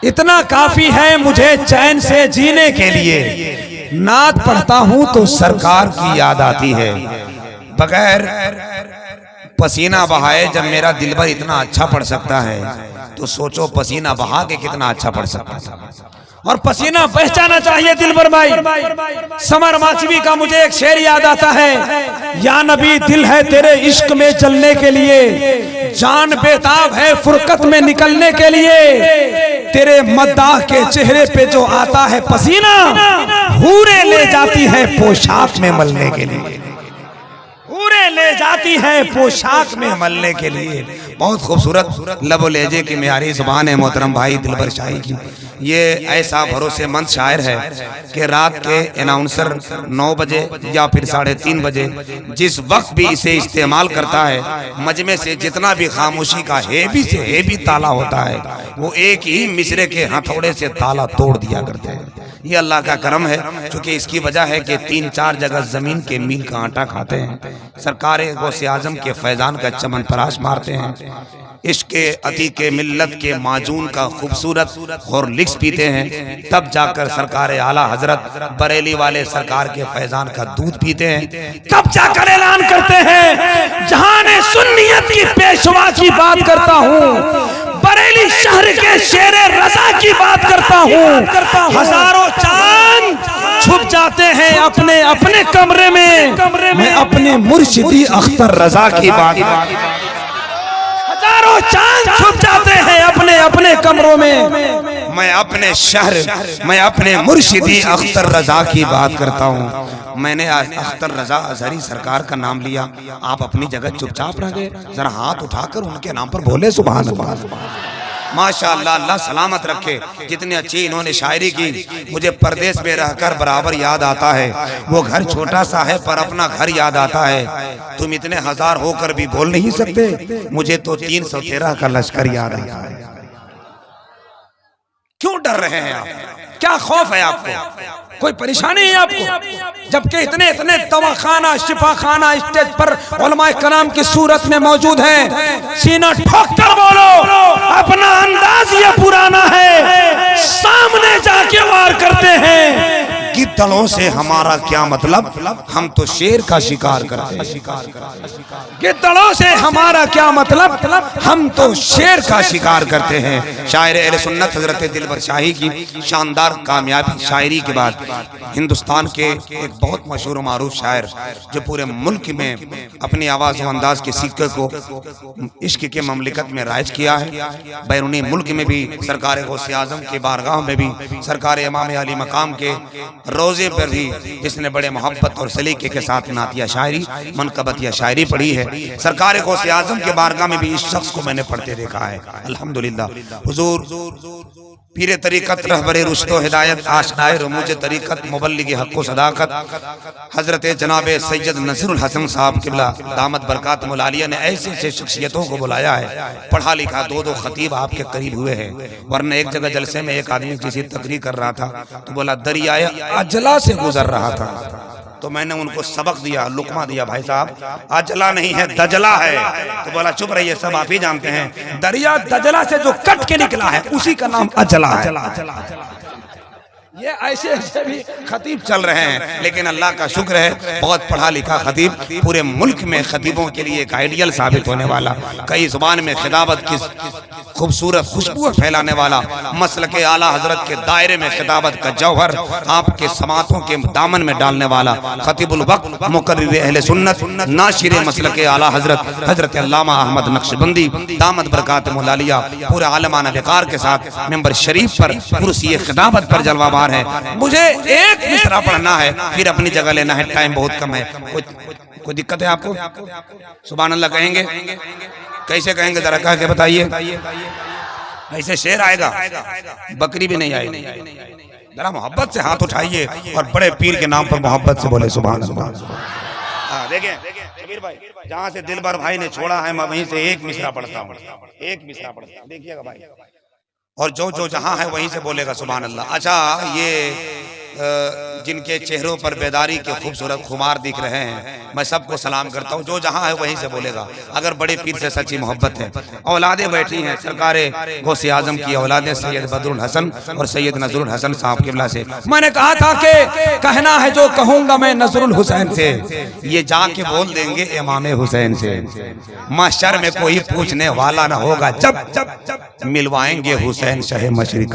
इतना काफी है मुझे चैन से जीने के लिए। नात पढ़ता हूँ तो सरकार की याद आती है। बगैर पसीना बहाए जब मेरा दिलबर इतना अच्छा पढ़ सकता है, तो सोचो पसीना बहा के कितना अच्छा पढ़ सकता है। और पसीना बह जाना चाहिए दिलबर भाई। समर माचवी का मुझे एक शेर याद आता है, या नबी दिल है तेरे इश्क में जलने के लिए, जान बेताब है फुरकत में निकलने के लिए, तेरे मद्दाह के चेहरे पे जो आता है पसीना, हूरें ले जाती है पोशाक में मलने के लिए, हूरें ले जाती है पोशाक में मलने के लिए। बहुत खूबसूरत लबो लहजे की म्यारी जुबान है मोहतरम भाई दिलबर शाही की। ये ऐसा भरोसेमंद शायर है कि रात के अनाउंसर 9 बजे या फिर 3:30 बजे जिस वक्त भी इसे इस्तेमाल करता है, मजमे से जितना भी खामोशी का हेवी से हेवी ताला होता है, वो एक ही मिसरे के हथौड़े से ताला तोड़ दिया करते हैं। ये अल्लाह का करम है, क्योंकि इसकी वजह है कि 3-4 जगह जमीन के मील का आटा खाते हैं, सरकार गौसे आजम के फैजान का चमन पराश मारते हैं, इश्क के अतीक मिल्लत के माजून का खूबसूरत हॉर्लिक्स पीते हैं, तब जाकर सरकार आला हजरत बरेली वाले सरकार के फैजान का दूध पीते हैं, तब जाकर ऐलान करते हैं जहाने सुन्नियत की पेशवा की बात करता हूँ, बरेली शहर के शेरे रजा की बात करता हूँ। हजारों चांद छुप जाते हैं अपने अपने कमरे में, मैं अपने मुर्शिदी अख्तर रजा की बात, हजारों चांद छुप जाते हैं अपने अपने कमरों में, मैं अपने शहर, मैं अपने मुर्शिदी अख्तर रजा की बात करता हूँ। मैंने अख्तर रजा अजहरी सरकार का नाम लिया, आप अपनी जगह चुपचाप रह गए, जरा हाथ उठाकर उनके नाम पर बोले सुभान अल्लाह। माशाअल्लाह, अल्लाह सलामत रखे। जितनी अच्छी इन्होंने शायरी की, मुझे परदेश में रहकर बराबर याद आता है, वो घर छोटा सा है पर अपना घर याद आता है। तुम इतने हजार होकर भी बोल नहीं सकते, मुझे तो 313 का लश्कर याद आता है। क्यों डर रहे हैं आप? क्या खौफ है आपको? कोई परेशानी है आपको? जबकि इतने इतने दवाखाना शिफाखाना स्टेज पर उलमाए कराम की सूरत में मौजूद है। सीना ठोक कर बोलो, अपना अंदाज ये पुराना है, सामने जाके वार करते हैं। गिद्धड़ों से हमारा क्या मतलब, हम तो शेर का शिकार करते हैं। गिद्धड़ों से हमारा क्या मतलब, हम तो शेर का शिकार करते हैं। शायर अहले सुन्नत हजरत दिलबर शाही की शानदार कामयाबी शायरी के बाद हिंदुस्तान के एक बहुत मशहूर मारूफ शायर, जो पूरे मुल्क में अपनी आवाज और अंदाज के सिक्के को इश्क के ममलिकत में राइज किया है। बैरूनी मुल्क में भी सरकार गौसे आजम के बारगाह में भी, सरकार इमाम अली मकाम के रोजे पर भी जिसने बड़े मोहब्बत और सलीके के साथ नातिया शायरी मनकबत या शायरी पढ़ी है, सरकार गौसे आजम के बारगाह में भी इस शख्स को मैंने पढ़ते देखा है। अल्हम्दुलिल्लाह। हुजूर पीरे तरीक़त रहबरे रुश्तो हिदायत आशनाए रमूज तरीक़त मुबल्लिग हक़्क़ो सदाकत हज़रत जनाब सैयद नसीरुल हसन साहब किबला दामत बरकातुहुल आलिया ने ऐसे ऐसे शख्सियतों को बुलाया है। पढ़ा लिखा 2-2 खतीब आपके करीब हुए हैं। वरना एक जगह जलसे में एक आदमी किसी तकरीर कर रहा था, तो बोला दरियाए अजला से गुजर रहा था, तो मैंने उनको सबक दिया, लुकमा दिया, भाई साहब अजला नहीं है दजला है। तो बोला चुप रहिए, सब आप ही जानते हैं, दरिया दजला से जो कट के निकला है उसी का नाम अजला है। ये ऐसे ऐसे भी खतीब चल रहे हैं, लेकिन अल्लाह का शुक्र है बहुत पढ़ा लिखा खतीब पूरे मुल्क में खतीबों के लिए एक आइडियल साबित होने वाला, कई जुबान में खिताबत की खूबसूरत खुशबू फैलाने वाला, मसल के आला हजरत के दायरे में खिताबत का जौहर आपके समातों के दामन में डालने वाला खतीबुल वक्त मुकर्रिर अहले सुन्नत नाशिर मसल के आला हजरत हजरत अल्लामा अहमद नक्शबंदी दामत बरकातुहुल आलिया पूरे आलमाना वक़ार के साथ मेंबर शरीफ पर कुर्सी खिताबत पर जलवा है। मुझे एक मिसरा पढ़ना है, फिर अपनी जगह लेना है, टाइम बहुत कम है। कोई दिक्कत है आपको? सुभान अल्लाह कहेंगे? कैसे कहेंगे जरा कह के बताइए। ऐसे शेर आएगा, बकरी भी नहीं आएगी। जरा मोहब्बत से हाथ उठाइए और बड़े पीर के नाम पर मोहब्बत से बोले सुभान अल्लाह। देखें शबीर भाई, जहाँ से दिलबर भाई ने छोड़ा है मैं वहीं से एक मिसरा पढ़ता हूँ, एक मिसरा पढ़ता हूँ, देखिएगा भाई, और जो जो जहां है वहीं से बोलेगा सुभान अल्लाह। अच्छा, ये जिनके चेहरों पर बेदारी के खूबसूरत खुमार दिख रहे हैं, मैं सबको सलाम करता हूँ। जो जहाँ है वहीं से बोलेगा। अगर बड़े पीर से सच्ची मोहब्बत है। औलादें बैठी हैं, सरकारे गौसे आजम की औलादें सैयद बदरुल हसन और सैयद नजरुल हसन साहब किबला से। मैंने कहा था कि कहना है जो कहूंगा मैं नजरुल हुसैन से, ये जाके बोल देंगे इमाम हुसैन से। माशर में कोई पूछने वाला ना होगा जब जब मिलवाएंगे हुसैन शहे मशरिक।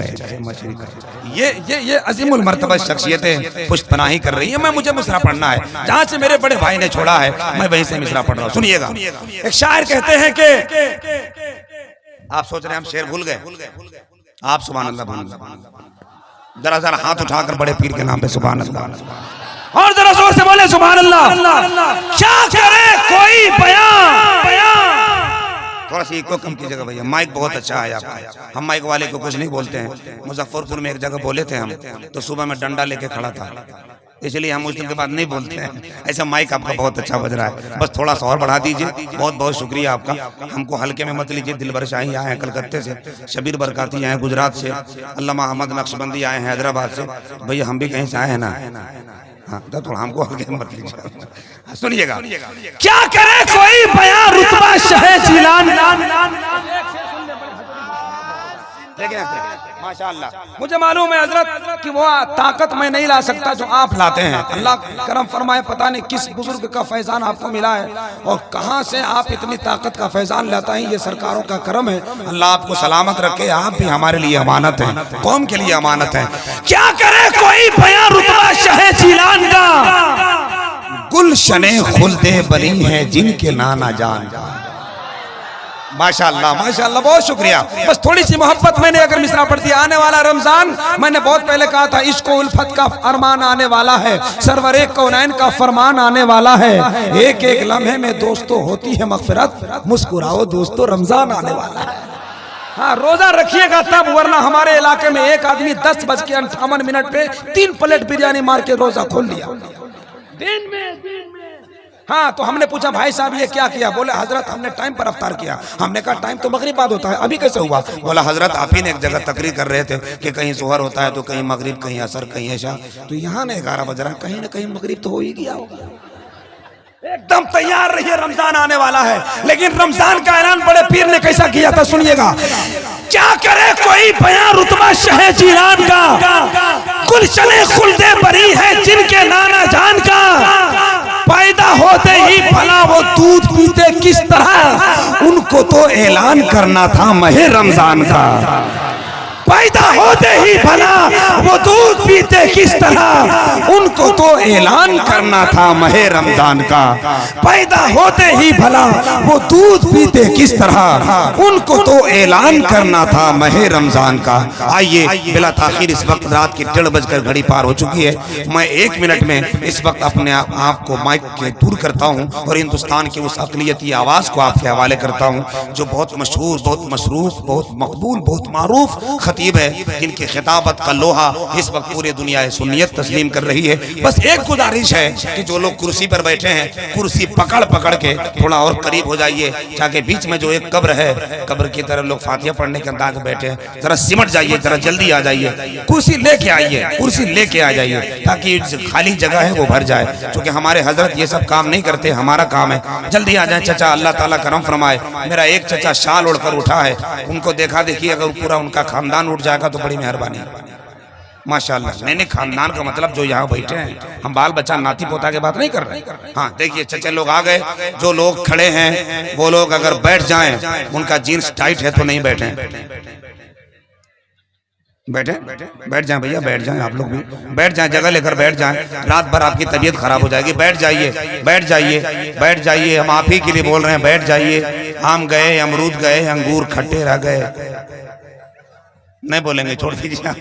ये अजीमुल मर्तबा शख्सियतें पुष्टपनाही कर रही है। मैं मुझे मिसरा पढ़ना है, जहाँ से मेरे बड़े भाई ने छोड़ा है मैं वहीं से मिसरा पढ़ रहा हूँ। सुनिएगा, एक शायर कहते हैं कि आप सोच रहे हैं हम शेर भूल गए, आप सुभान अल्लाह भूल। जरा जरा हाथ उठाकर बड़े पीर के नाम पे सुभान अल्लाह, और जरा जोर से बोले सुभान अल्लाह। क्या करे कोई बयां। थोड़ा सा इको कम कीजिएगा भैया, माइक बहुत अच्छा है आपका। हम माइक वाले को कुछ नहीं बोलते हैं। मुजफ्फरपुर में एक जगह बोले थे हम, तो सुबह में डंडा लेके खड़ा था, इसलिए हम मुस्लिम के बाद नहीं बोलते हैं। ऐसा माइक आपका बहुत अच्छा बज रहा है, बस थोड़ा सा और बढ़ा दीजिए। बहुत बहुत शुक्रिया आपका। हमको हल्के में मत लीजिए। दिलबर शाही आए हैं कलकत्ते से, शबीर बरकाती आए हैं गुजरात से, अल्लामा अहमद नक्शबंदी आए हैं हैदराबाद से। भैया हम भी कहीं से आए हैं ना, हाँ तो थोड़ा हमको हल्के में मत लीजिए। सुनिएगा, क्या करे कोई बयां रुतबा शहे जिलान। माशाअल्लाह। मुझे मालूम है हजरत कि वो ताकत मैं नहीं ला सकता जो आप लाते हैं। अल्लाह करम फरमाए, पता नहीं किस बुजुर्ग का फैजान आपको मिला है और कहां से आप इतनी ताकत का फैजान लाता है। ये सरकारों का करम है। अल्लाह आपको सलामत रखे। आप भी हमारे लिए अमानत है, कौम के लिए अमानत है। क्या करे कोई बयां रुतबा शहे जिलान का, गुलशने खुलदे बनी है जिनके नाना जान। माशाअल्लाह माशाअल्लाह, बहुत शुक्रिया। बस थोड़ी सी मोहब्बत मैंने अगर मिसरा पढ़ दिया। आने वाला रमजान, मैंने बहुत पहले कहा था, इश्क उल्फत का अरमान आने वाला है, सरवरे कौनैन का फरमान आने वाला है। एक एक लम्हे में दोस्तों होती है मगफिरत, मुस्कुराओ दोस्तों रमजान आने वाला है। हाँ, रोजा रखिएगा तब, वरना हमारे इलाके में एक आदमी 10:58 पे 3 प्लेट बिरयानी मार के रोजा खोल लिया दिन में। हाँ, तो हमने पूछा भाई साहब ये क्या किया? बोले हजरत हमने टाइम पर अफ्तार किया। हमने कहा टाइम तो मगरिब बाद होता है, अभी कैसे हुआ? बोला हजरत आप ही ने एक जगह तकरीर कर रहे थे कि कहीं जोहर होता है तो कहीं मगरिब, कहीं असर, कहीं ऐशा, तो यहाँ ने 11 बज रहा, कहीं ना कहीं मगरिब तो हो ही गया होगा। एकदम तैयार रहिए, रमजान आने वाला है। लेकिन रमजान का ऐलान बड़े पीर ने कैसा किया था, सुनिएगा। क्या करे कोई बयां रुतबा शहे जिलान का, गुलशने खुलदे बरी है जिनके नाना जान का। पैदा होते ही भला वो दूध पीते किस तरह, उनको तो ऐलान करना था महे रमजान का। पैदा होते ही भला वो दूध पीते किस तरह, उनको तो ऐलान करना था महे रमजान का। पैदा होते ही भला वो दूध पीते किस तरह, उनको तो ऐलान करना था महे रमजान का। आइए बिला ताखिर, इस वक्त रात की 1:30 घड़ी पार हो चुकी है। मैं 1 मिनट में इस वक्त अपने आप को माइक के दूर करता हूँ और हिंदुस्तान की उस अकलियती आवाज को आपके हवाले करता हूँ जो बहुत मशहूर, बहुत मशरूफ, बहुत मकबूल, बहुत मारूफ खतीब है, जिनकी खिताबत का लोहा इस वक्त पूरी दुनिया सुन्नियत तस्लीम कर रही है। बस एक गुजारिश है कि जो लोग कुर्सी पर बैठे हैं, कुर्सी पकड़ पकड़ के थोड़ा और करीब हो जाइए, ताकि बीच में जो एक कब्र है, कब्र की तरफ लोग फातिहा पढ़ने के अंदाज में बैठे हैं, जरा सिमट जाइए, जरा जल्दी आ जाइए, कुर्सी लेके आइए, कुर्सी लेके आ जाइए, ताकि खाली जगह है वो भर जाए। क्योंकि हमारे हजरत ये सब काम नहीं करते, हमारा काम है। जल्दी आ जाए चचा, अल्लाह ताला करम फरमाए। मेरा एक चचा शाल ओढ़कर उठा है, उनको देखा देखिए, अगर पूरा उनका खानदान उठ जाएगा तो बड़ी मेहरबानी। माशाअल्लाह। नहीं, खानदान का मतलब जो यहाँ बैठे हैं, हम बाल बच्चा नाती पोता की बात नहीं कर रहे। हाँ देखिए चचे लोग आ गए, जो लोग खड़े हैं वो लोग अगर बैठ जाएं, उनका जीन्स टाइट है तो नहीं बैठे, बैठे बैठ जाएं भैया, बैठ जाएं, आप लोग भी बैठ जाएं, जगह लेकर बैठ जाएं। रात भर आपकी तबीयत खराब हो जाएगी। बैठ जाइए, बैठ जाइए, बैठ जाइए, हम आप ही के लिए बोल रहे हैं, बैठ जाइए। आम गए, अमरूद गए, अंगूर खट्टे रह गए, नहीं बोलेंगे, छोड़ दीजिए।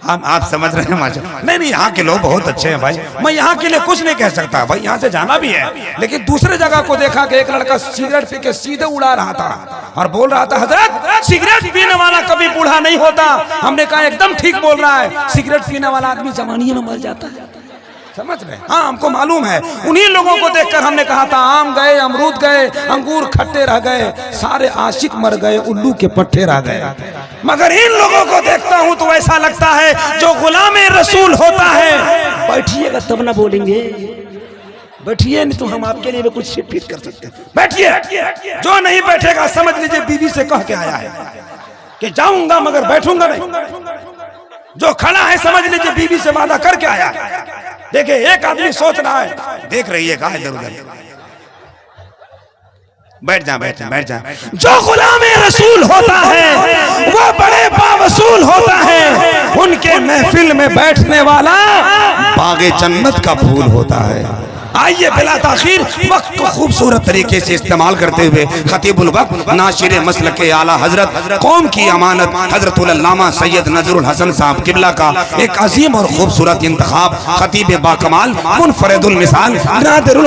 हम आप समझ रहे हैं माशा। नहीं, यहाँ के लोग बहुत अच्छे हैं भाई, मैं यहाँ के लिए कुछ नहीं कह सकता भाई, यहाँ से जाना भी है। लेकिन दूसरे जगह को देखा कि एक लड़का सिगरेट पी के सीधे उड़ा रहा था और बोल रहा था हजरत सिगरेट पीने वाला कभी बूढ़ा नहीं होता। हमने कहा एकदम ठीक बोल रहा है, सिगरेट पीने वाला आदमी जवानी में मर जाता है। समझ रहे? हाँ, हमको मालूम है। उन्हीं लोगों को देखकर हमने कहा था आम गए, अमरूद गए, अंगूर खट्टे रह गए, सारे आशिक मर गए, उल्लू के पट्टे रह गए। मगर इन लोगों को देखता हूं तो ऐसा लगता है जो गुलामे रसूल होता है। बैठिएगा तब ना बोलेंगे, बैठिए, नहीं तो हम आपके लिए भी कुछ फिट कर सकते हैं। बैठिए, जो नहीं बैठेगा समझ लीजिए बीवी से कह के आया है कि जाऊंगा मगर बैठूंगा नहीं। जो खड़ा है समझ लीजिए बीवी से वादा करके आया है। देखिए, एक आदमी सोच रहा है, देख रही है कहा इधर उधर। बैठ जा। जो गुलामे रसूल होता है वो बड़े बावसूल होता है। उनके महफिल में बैठने वाला बागे जन्नत का फूल होता है। आइए बिला ताखीर वक्त को खूबसूरत तरीके से इस्तेमाल करते हुए खतीबुल वक्त नाशिर मसलक आला हजरत कौम की अमानत हजरतुल अल्लामा सैयद नजरुल हसन साहब किबला का एक अजीम और खूबसूरत इंतखाब खतीब बाकमाल मुनफरिदुल मिसाल नादिरुल